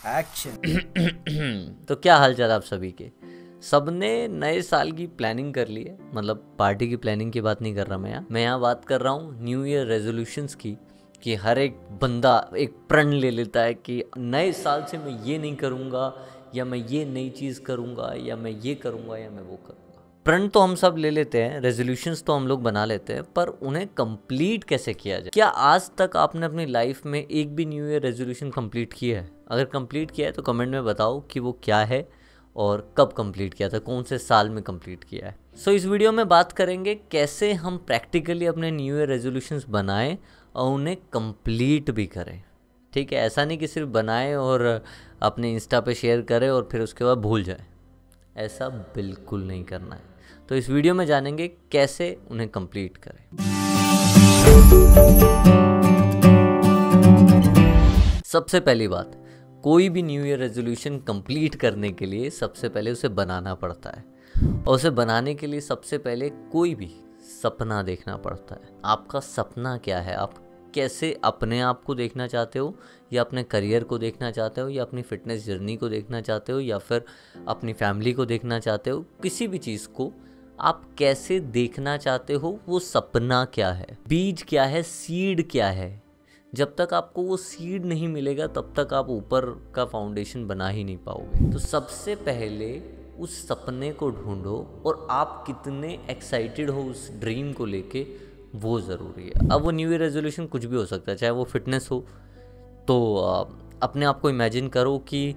Action. तो क्या हाल चाल आप सभी के? सबने नए साल की प्लानिंग कर ली है, मतलब पार्टी की प्लानिंग की बात नहीं कर रहा मैं यहाँ बात कर रहा हूँ न्यू ईयर रेजोल्यूशंस की। कि हर एक बंदा एक प्रण ले लेता है कि नए साल से मैं ये नहीं करूँगा, या मैं ये नई चीज़ करूँगा, या मैं ये करूँगा, या मैं वो करूँगा। प्रण तो हम सब ले लेते हैं, रेजोल्यूशंस तो हम लोग बना लेते हैं, पर उन्हें कंप्लीट कैसे किया जाए? क्या आज तक आपने अपनी लाइफ में एक भी न्यू ईयर रेजोल्यूशन कंप्लीट किया है? अगर कंप्लीट किया है तो कमेंट में बताओ कि वो क्या है और कब कंप्लीट किया था, कौन से साल में कंप्लीट किया है। सो इस वीडियो में बात करेंगे कैसे हम प्रैक्टिकली अपने न्यू ईयर रेजोल्यूशंस बनाएं और उन्हें कंप्लीट भी करें। ठीक है, ऐसा नहीं कि सिर्फ बनाएं और अपने इंस्टा पे शेयर करें और फिर उसके बाद भूल जाए। ऐसा बिल्कुल नहीं करना है। तो इस वीडियो में जानेंगे कैसे उन्हें कंप्लीट करें। सबसे पहली बात, कोई भी न्यू ईयर रेजोल्यूशन कंप्लीट करने के लिए सबसे पहले उसे बनाना पड़ता है, और उसे बनाने के लिए सबसे पहले कोई भी सपना देखना पड़ता है। आपका सपना क्या है? आप कैसे अपने आप को देखना चाहते हो, या अपने करियर को देखना चाहते हो, या अपनी फिटनेस जर्नी को देखना चाहते हो, या फिर अपनी फैमिली को देखना चाहते हो? किसी भी चीज़ को आप कैसे देखना चाहते हो, वो सपना क्या है, बीज क्या है, सीड क्या है। जब तक आपको वो सीड नहीं मिलेगा तब तक आप ऊपर का फाउंडेशन बना ही नहीं पाओगे। तो सबसे पहले उस सपने को ढूंढो, और आप कितने एक्साइटेड हो उस ड्रीम को लेके, वो ज़रूरी है। अब वो न्यू ईयर रेजोल्यूशन कुछ भी हो सकता है, चाहे वो फिटनेस हो तो अपने आप को इमेजिन करो कि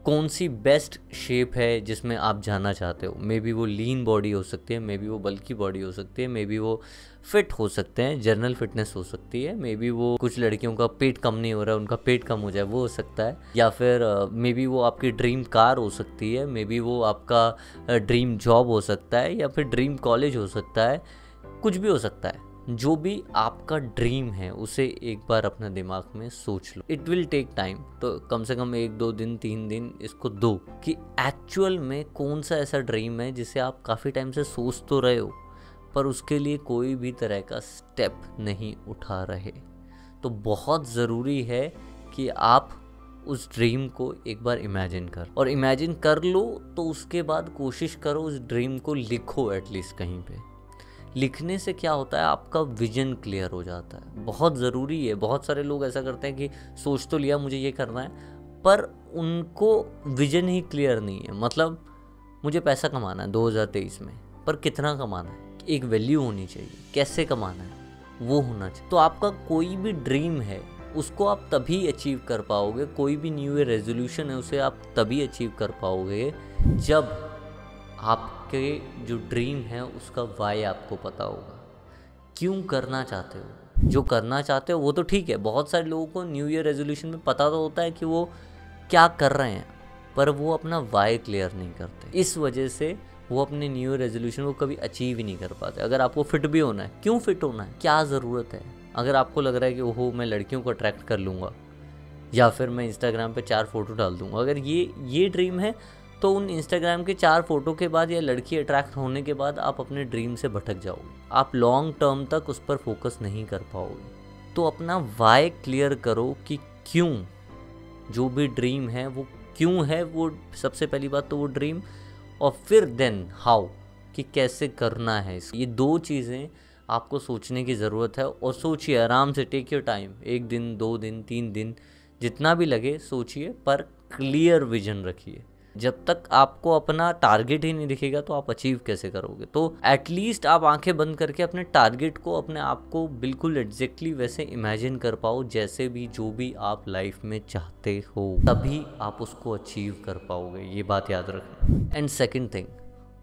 कौन सी बेस्ट शेप है जिसमें आप जाना चाहते हो। मे बी वो लीन बॉडी हो सकती है, मे बी वो बल्की बॉडी हो सकती है, मे बी वो फिट हो सकते हैं, जनरल फिटनेस हो सकती है, मे बी वो कुछ लड़कियों का पेट कम नहीं हो रहा है, उनका पेट कम हो जाए, वो हो सकता है। या फिर मे बी वो आपकी ड्रीम कार हो सकती है, मे बी वो आपका ड्रीम जॉब हो सकता है, या फिर ड्रीम कॉलेज हो सकता है। कुछ भी हो सकता है। जो भी आपका ड्रीम है उसे एक बार अपने दिमाग में सोच लो। इट विल टेक टाइम, तो कम से कम 1-2 दिन 3 दिन इसको दो कि एक्चुअल में कौन सा ऐसा ड्रीम है जिसे आप काफ़ी टाइम से सोच तो रहे हो, पर उसके लिए कोई भी तरह का स्टेप नहीं उठा रहे। तो बहुत ज़रूरी है कि आप उस ड्रीम को एक बार इमेजिन कर लो। तो उसके बाद कोशिश करो उस ड्रीम को लिखो, एटलीस्ट कहीं पे। लिखने से क्या होता है, आपका विजन क्लियर हो जाता है। बहुत ज़रूरी है। बहुत सारे लोग ऐसा करते हैं कि सोच तो लिया मुझे ये करना है, पर उनको विजन ही क्लियर नहीं है। मतलब मुझे पैसा कमाना है 2023 में, पर कितना कमाना है, एक वैल्यू होनी चाहिए, कैसे कमाना है वो होना चाहिए। तो आपका कोई भी ड्रीम है उसको आप तभी अचीव कर पाओगे, कोई भी न्यू ईयर रेजोल्यूशन है उसे आप तभी अचीव कर पाओगे जब आपके जो ड्रीम है उसका वाई आपको पता होगा। क्यों करना चाहते हो? जो करना चाहते हो वो तो ठीक है। बहुत सारे लोगों को न्यू ईयर रेजोल्यूशन में पता तो होता है कि वो क्या कर रहे हैं, पर वो अपना वाई क्लियर नहीं करते। इस वजह से वो अपने न्यू ईयर रेजोल्यूशन को कभी अचीव ही नहीं कर पाते। अगर आपको फिट भी होना है, क्यों फिट होना है, क्या ज़रूरत है? अगर आपको लग रहा है कि ओहो मैं लड़कियों को अट्रैक्ट कर लूँगा, या फिर मैं इंस्टाग्राम पे 4 फोटो डाल दूँगा, अगर ये ड्रीम है, तो उन इंस्टाग्राम के 4 फोटो के बाद या लड़की अट्रैक्ट होने के बाद आप अपने ड्रीम से भटक जाओगे। आप लॉन्ग टर्म तक उस पर फोकस नहीं कर पाओगे। तो अपना वाई क्लियर करो कि क्यों जो भी ड्रीम है वो क्यों है। वो सबसे पहली बात तो वो ड्रीम, और फिर देन हाउ, कि कैसे करना है। ये 2 चीज़ें आपको सोचने की ज़रूरत है। और सोचिए आराम से, टेक योर टाइम। 1 दिन 2 दिन 3 दिन जितना भी लगे सोचिए, पर क्लियर विजन रखिए। जब तक आपको अपना टारगेट ही नहीं दिखेगा तो आप अचीव कैसे करोगे? तो एटलीस्ट आप आंखें बंद करके अपने टारगेट को, अपने आप को बिल्कुल एग्जैक्टली वैसे इमेजिन कर पाओ, जैसे भी जो भी आप लाइफ में चाहते हो, तभी आप उसको अचीव कर पाओगे। ये बात याद रखना। एंड सेकंड थिंग,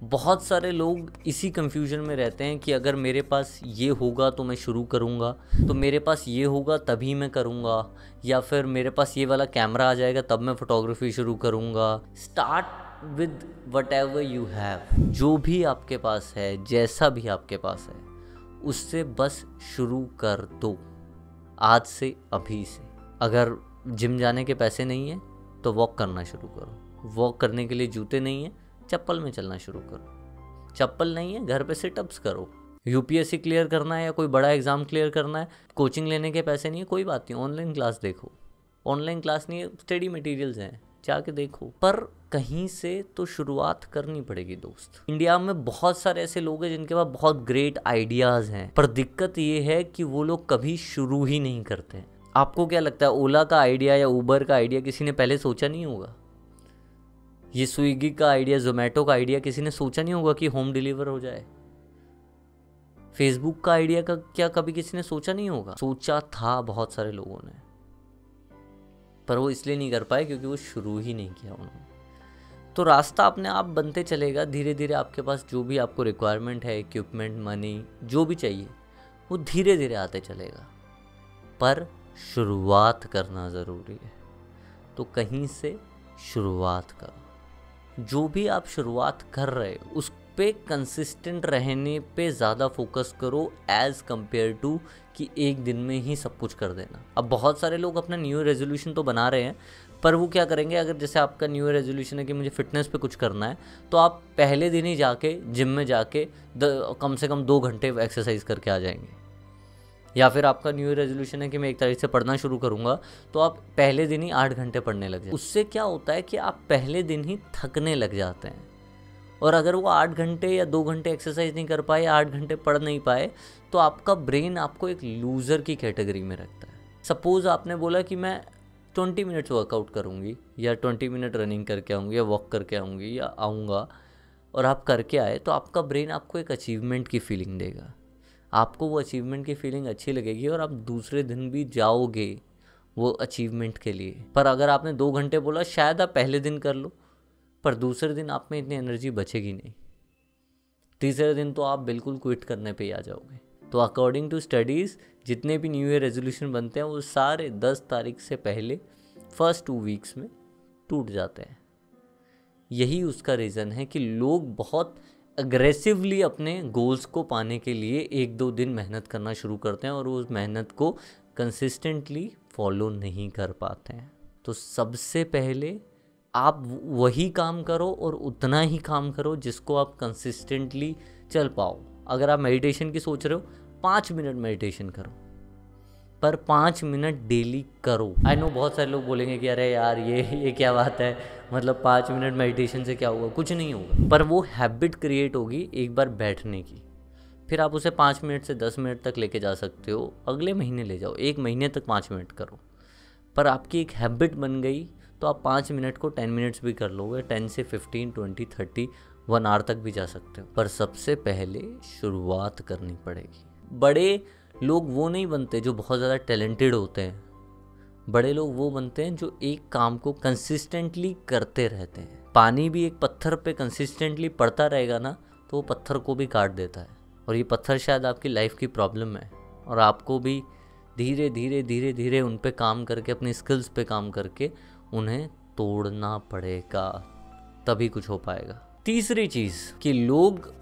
बहुत सारे लोग इसी कंफ्यूजन में रहते हैं कि अगर मेरे पास ये होगा तो मैं शुरू करूँगा, तो मेरे पास ये होगा तभी मैं करूँगा, या फिर मेरे पास ये वाला कैमरा आ जाएगा तब मैं फ़ोटोग्राफी शुरू करूँगा। Start with what ever you have. जो भी आपके पास है, जैसा भी आपके पास है, उससे बस शुरू कर दो आज से, अभी से। अगर जिम जाने के पैसे नहीं हैं तो वॉक करना शुरू करो। वॉक करने के लिए जूते नहीं हैं, चप्पल में चलना शुरू करो। चप्पल नहीं है, घर पे सिटअप्स करो। यूपीएससी क्लियर करना है या कोई बड़ा एग्जाम क्लियर करना है, कोचिंग लेने के पैसे नहीं है, कोई बात नहीं, ऑनलाइन क्लास देखो। ऑनलाइन क्लास नहीं है, स्टडी मटेरियल्स हैं, जाके देखो, पर कहीं से तो शुरुआत करनी पड़ेगी दोस्त। इंडिया में बहुत सारे ऐसे लोग हैं जिनके पास बहुत ग्रेट आइडियाज़ हैं, पर दिक्कत ये है कि वो लोग कभी शुरू ही नहीं करते। आपको क्या लगता है, ओला का आइडिया या उबर का आइडिया किसी ने पहले सोचा नहीं होगा? ये स्विगी का आइडिया, जोमेटो का आइडिया किसी ने सोचा नहीं होगा कि होम डिलीवर हो जाए? फेसबुक का आइडिया का क्या कभी किसी ने सोचा नहीं होगा? सोचा था बहुत सारे लोगों ने, पर वो इसलिए नहीं कर पाए क्योंकि वो शुरू ही नहीं किया उन्होंने। तो रास्ता अपने आप बनते चलेगा, धीरे धीरे आपके पास जो भी आपको रिक्वायरमेंट है, इक्विपमेंट, मनी, जो भी चाहिए, वो धीरे धीरे आते चलेगा, पर शुरुआत करना ज़रूरी है। तो कहीं से शुरुआत करो। जो भी आप शुरुआत कर रहे हो उस पे कंसिस्टेंट रहने पे ज़्यादा फोकस करो एज़ कम्पेयर टू कि एक दिन में ही सब कुछ कर देना। अब बहुत सारे लोग अपना न्यू ईयर रेजोल्यूशन तो बना रहे हैं, पर वो क्या करेंगे, अगर जैसे आपका न्यू ईयर रेजोल्यूशन है कि मुझे फिटनेस पे कुछ करना है, तो आप पहले दिन ही जाके जिम में जाके कम से कम 2 घंटे एक्सरसाइज करके आ जाएंगे। या फिर आपका न्यू ईयर रेजोल्यूशन है कि मैं 1 तारीख से पढ़ना शुरू करूँगा, तो आप पहले दिन ही 8 घंटे पढ़ने लग जाए। उससे क्या होता है कि आप पहले दिन ही थकने लग जाते हैं, और अगर वो 8 घंटे या 2 घंटे एक्सरसाइज नहीं कर पाए, 8 घंटे पढ़ नहीं पाए, तो आपका ब्रेन आपको एक लूज़र की कैटेगरी में रखता है। सपोज़ आपने बोला कि मैं 20 मिनट्स वर्कआउट करूँगी, या 20 मिनट रनिंग करके आऊँगी, या वॉक करके आऊँगी, या आऊँगा, और आप करके आए, तो आपका ब्रेन आपको एक अचीवमेंट की फीलिंग देगा। आपको वो अचीवमेंट की फीलिंग अच्छी लगेगी और आप दूसरे दिन भी जाओगे वो अचीवमेंट के लिए। पर अगर आपने 2 घंटे बोला, शायद आप पहले दिन कर लो, पर दूसरे दिन आप में इतनी एनर्जी बचेगी नहीं। तीसरे दिन तो आप बिल्कुल क्विट करने पे ही आ जाओगे। तो अकॉर्डिंग टू स्टडीज़ जितने भी न्यू ईयर रेजोल्यूशन बनते हैं वो सारे 10 तारीख से पहले फर्स्ट 2 वीक्स में टूट जाते हैं। यही उसका रीज़न है कि लोग बहुत अग्रेसिवली अपने गोल्स को पाने के लिए 1-2 दिन मेहनत करना शुरू करते हैं और उस मेहनत को कंसिस्टेंटली फॉलो नहीं कर पाते हैं। तो सबसे पहले आप वही काम करो और उतना ही काम करो जिसको आप कंसिस्टेंटली चल पाओ। अगर आप मेडिटेशन की सोच रहे हो, 5 मिनट मेडिटेशन करो, पर 5 मिनट डेली करो। आई नो बहुत सारे लोग बोलेंगे कि अरे यार ये क्या बात है, मतलब 5 मिनट मेडिटेशन से क्या होगा? कुछ नहीं होगा, पर वो हैबिट क्रिएट होगी एक बार बैठने की। फिर आप उसे 5 मिनट से 10 मिनट तक लेके जा सकते हो, अगले महीने ले जाओ, 1 महीने तक 5 मिनट करो। पर आपकी एक हैबिट बन गई तो आप 5 मिनट को 10 मिनट्स भी कर लोगे, 10 से 15, 20, 30, 1 आवर तक भी जा सकते हो। पर सबसे पहले शुरुआत करनी पड़ेगी। बड़े लोग वो नहीं बनते जो बहुत ज़्यादा टैलेंटेड होते हैं, बड़े लोग वो बनते हैं जो एक काम को कंसिस्टेंटली करते रहते हैं। पानी भी एक पत्थर पे कंसिस्टेंटली पड़ता रहेगा ना, तो वो पत्थर को भी काट देता है। और ये पत्थर शायद आपकी लाइफ की प्रॉब्लम है, और आपको भी धीरे धीरे धीरे धीरे उन पे काम करके, अपनी स्किल्स पे काम करके उन्हें तोड़ना पड़ेगा, तभी कुछ हो पाएगा। तीसरी चीज़ कि लोग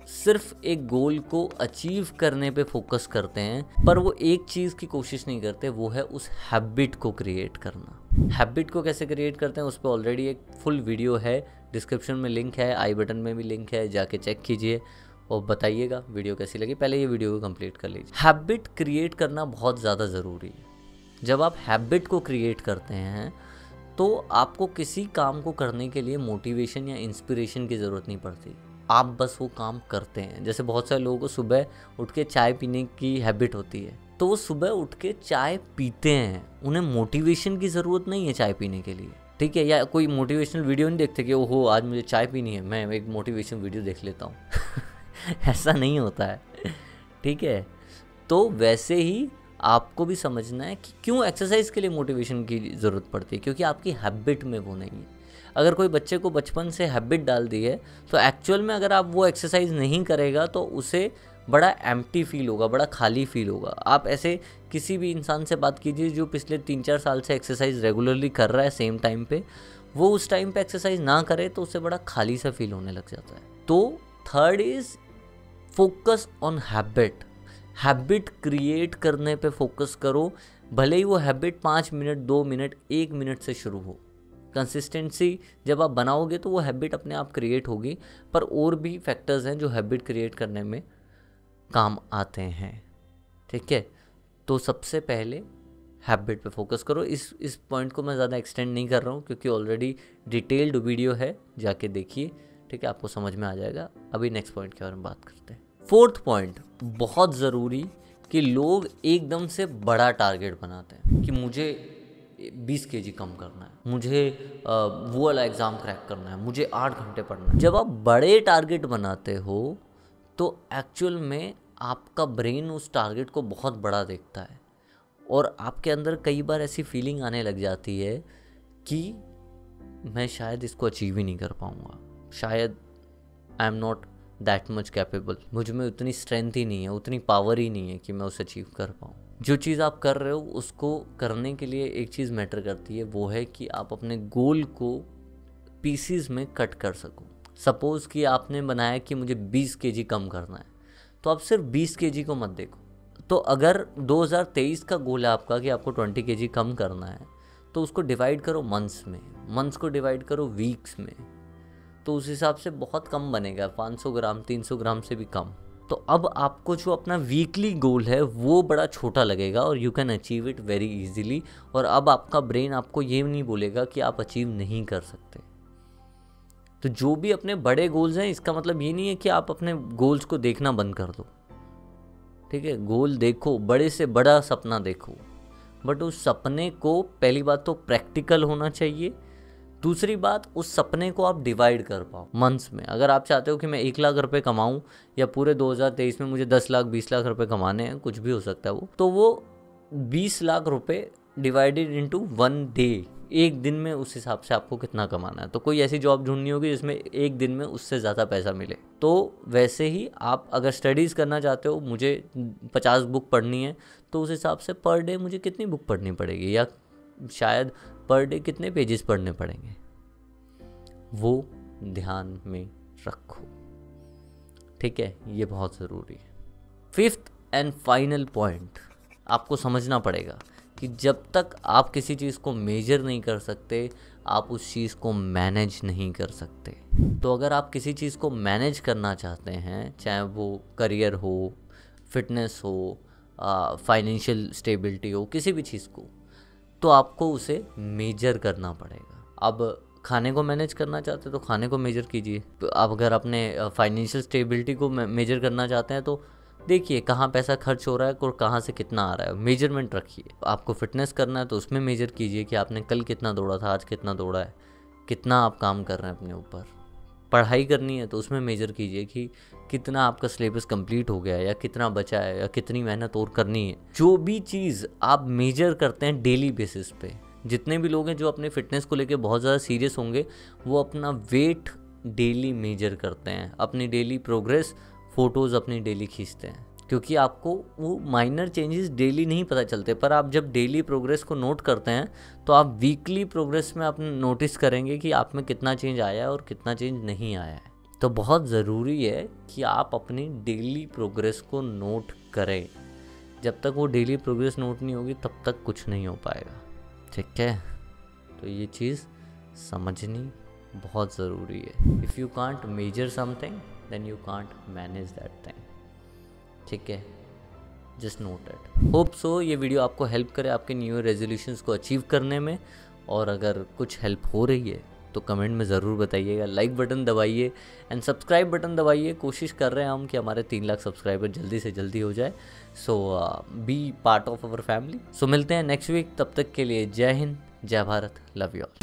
सिर्फ एक गोल को अचीव करने पे फोकस करते हैं, पर वो एक चीज़ की कोशिश नहीं करते, वो है उस हैबिट को क्रिएट करना। हैबिट को कैसे क्रिएट करते हैं उस पर ऑलरेडी एक फुल वीडियो है, डिस्क्रिप्शन में लिंक है, आई बटन में भी लिंक है, जाके चेक कीजिए और बताइएगा वीडियो कैसी लगी। पहले ये वीडियो को कंप्लीट कर लीजिए। हैबिट क्रिएट करना बहुत ज़्यादा ज़रूरी है। जब आप हैबिट को क्रिएट करते हैं तो आपको किसी काम को करने के लिए मोटिवेशन या इंस्पिरेशन की ज़रूरत नहीं पड़ती, आप बस वो काम करते हैं। जैसे बहुत सारे लोगों को सुबह उठ के चाय पीने की हैबिट होती है, तो वो सुबह उठ के चाय पीते हैं, उन्हें मोटिवेशन की ज़रूरत नहीं है चाय पीने के लिए, ठीक है? या कोई मोटिवेशनल वीडियो नहीं देखते कि ओहो आज मुझे चाय पीनी है, मैं एक मोटिवेशन वीडियो देख लेता हूँ ऐसा नहीं होता है, ठीक है? तो वैसे ही आपको भी समझना है कि क्यों एक्सरसाइज के लिए मोटिवेशन की ज़रूरत पड़ती है, क्योंकि आपकी हैबिट में वो नहीं है। अगर कोई बच्चे को बचपन से हैबिट डाल दी है, तो एक्चुअल में अगर आप वो एक्सरसाइज नहीं करेगा तो उसे बड़ा एम्प्टी फील होगा, बड़ा खाली फील होगा। आप ऐसे किसी भी इंसान से बात कीजिए जो पिछले 3-4 साल से एक्सरसाइज रेगुलरली कर रहा है सेम टाइम पे, वो उस टाइम पे एक्सरसाइज ना करे तो उसे बड़ा खाली सा फील होने लग जाता है। तो third is focus on habit. Habit create करने पे फोकस करो, भले ही वो हैबिट 5 मिनट, 2 मिनट, 1 मिनट से शुरू हो। कंसिस्टेंसी जब आप बनाओगे तो वो हैबिट अपने आप क्रिएट होगी। पर और भी फैक्टर्स हैं जो हैबिट क्रिएट करने में काम आते हैं, ठीक है? तो सबसे पहले हैबिट पे फोकस करो। इस पॉइंट को मैं ज़्यादा एक्सटेंड नहीं कर रहा हूँ क्योंकि ऑलरेडी डिटेल्ड वीडियो है, जाके देखिए, ठीक है, आपको समझ में आ जाएगा। अभी नेक्स्ट पॉइंट के बारे में बात करते हैं। फोर्थ पॉइंट बहुत ज़रूरी कि लोग एकदम से बड़ा टारगेट बनाते हैं कि मुझे 20 kg कम करना है, मुझे वो वाला एग्ज़ाम क्रैक करना है, मुझे 8 घंटे पढ़ना है। जब आप बड़े टारगेट बनाते हो तो एक्चुअल में आपका ब्रेन उस टारगेट को बहुत बड़ा देखता है और आपके अंदर कई बार ऐसी फीलिंग आने लग जाती है कि मैं शायद इसको अचीव ही नहीं कर पाऊँगा, शायद I am not that much capable, मुझ में उतनी स्ट्रेंथ ही नहीं है, उतनी पावर ही नहीं है कि मैं उसे अचीव कर पाऊँ। जो चीज़ आप कर रहे हो उसको करने के लिए एक चीज़ मैटर करती है, वो है कि आप अपने गोल को पीसीज में कट कर सको। सपोज़ कि आपने बनाया कि मुझे 20 kg कम करना है, तो आप सिर्फ 20 kg को मत देखो। तो अगर 2023 का गोल है आपका कि आपको 20 kg कम करना है, तो उसको डिवाइड करो मंथ्स में, मंथ्स को डिवाइड करो वीक्स में, तो उस हिसाब से बहुत कम बनेगा, 500 ग्राम 300 ग्राम से भी कम। तो अब आपको जो अपना वीकली गोल है वो बड़ा छोटा लगेगा और you can achieve it very easily. और अब आपका ब्रेन आपको ये नहीं बोलेगा कि आप अचीव नहीं कर सकते। तो जो भी अपने बड़े गोल्स हैं, इसका मतलब ये नहीं है कि आप अपने गोल्स को देखना बंद कर दो, ठीक है, गोल देखो, बड़े से बड़ा सपना देखो, बट उस सपने को पहली बात तो प्रैक्टिकल होना चाहिए, दूसरी बात उस सपने को आप डिवाइड कर पाओ मंथ्स में। अगर आप चाहते हो कि मैं 1 लाख रुपए कमाऊं या पूरे 2023 में मुझे 10 लाख 20 लाख रुपए कमाने हैं, कुछ भी हो सकता है वो, तो वो 20 लाख रुपए डिवाइडेड इनटू 1 डे, एक दिन में उस हिसाब से आपको कितना कमाना है। तो कोई ऐसी जॉब ढूंढनी होगी जिसमें एक दिन में उससे ज़्यादा पैसा मिले। तो वैसे ही आप अगर स्टडीज़ करना चाहते हो, मुझे 50 बुक पढ़नी है, तो उस हिसाब से पर डे मुझे कितनी बुक पढ़नी पड़ेगी या शायद पर डे कितने पेजेस पढ़ने पड़ेंगे, वो ध्यान में रखो, ठीक है, ये बहुत ज़रूरी है। फिफ्थ एंड फाइनल पॉइंट आपको समझना पड़ेगा कि जब तक आप किसी चीज़ को मेजर नहीं कर सकते, आप उस चीज़ को मैनेज नहीं कर सकते। तो अगर आप किसी चीज़ को मैनेज करना चाहते हैं, चाहे वो करियर हो, फिटनेस हो, फाइनेंशियल स्टेबिलिटी हो, किसी भी चीज़ को, तो आपको उसे मेजर करना पड़ेगा। अब खाने को मैनेज करना चाहते हैं तो खाने को मेजर कीजिए। आप अगर अपने फाइनेंशियल स्टेबिलिटी को मेजर करना चाहते हैं तो देखिए कहाँ पैसा खर्च हो रहा है और कहाँ से कितना आ रहा है, मेजरमेंट रखिए। आपको फिटनेस करना है तो उसमें मेजर कीजिए कि आपने कल कितना दौड़ा था, आज कितना दौड़ा है, कितना आप काम कर रहे हैं अपने ऊपर। पढ़ाई करनी है तो उसमें मेजर कीजिए कि कितना आपका सिलेबस कंप्लीट हो गया है या कितना बचा है या कितनी मेहनत और करनी है। जो भी चीज़ आप मेजर करते हैं डेली बेसिस पे, जितने भी लोग हैं जो अपने फिटनेस को लेके बहुत ज़्यादा सीरियस होंगे, वो अपना वेट डेली मेजर करते हैं, अपनी डेली प्रोग्रेस फ़ोटोज़ अपनी डेली खींचते हैं, क्योंकि आपको वो माइनर चेंजेस डेली नहीं पता चलते, पर आप जब डेली प्रोग्रेस को नोट करते हैं तो आप वीकली प्रोग्रेस में आप नोटिस करेंगे कि आप में कितना चेंज आया है और कितना चेंज नहीं आया है। तो बहुत ज़रूरी है कि आप अपनी डेली प्रोग्रेस को नोट करें। जब तक वो डेली प्रोग्रेस नोट नहीं होगी तब तक कुछ नहीं हो पाएगा, ठीक है। तो ये चीज़ समझनी बहुत ज़रूरी है। If you can't measure something then you can't manage that thing, ठीक है, just note it. Hope so ये वीडियो आपको हेल्प करे आपके न्यू ईयर रेजोल्यूशंस को अचीव करने में, और अगर कुछ हेल्प हो रही है तो कमेंट में ज़रूर बताइएगा। लाइक बटन दबाइए एंड सब्सक्राइब बटन दबाइए। कोशिश कर रहे हैं हम कि हमारे 3 लाख सब्सक्राइबर जल्दी से जल्दी हो जाए। So be part of our family. So मिलते हैं नेक्स्ट वीक, तब तक के लिए जय हिंद, जय भारत, लव यू ऑल।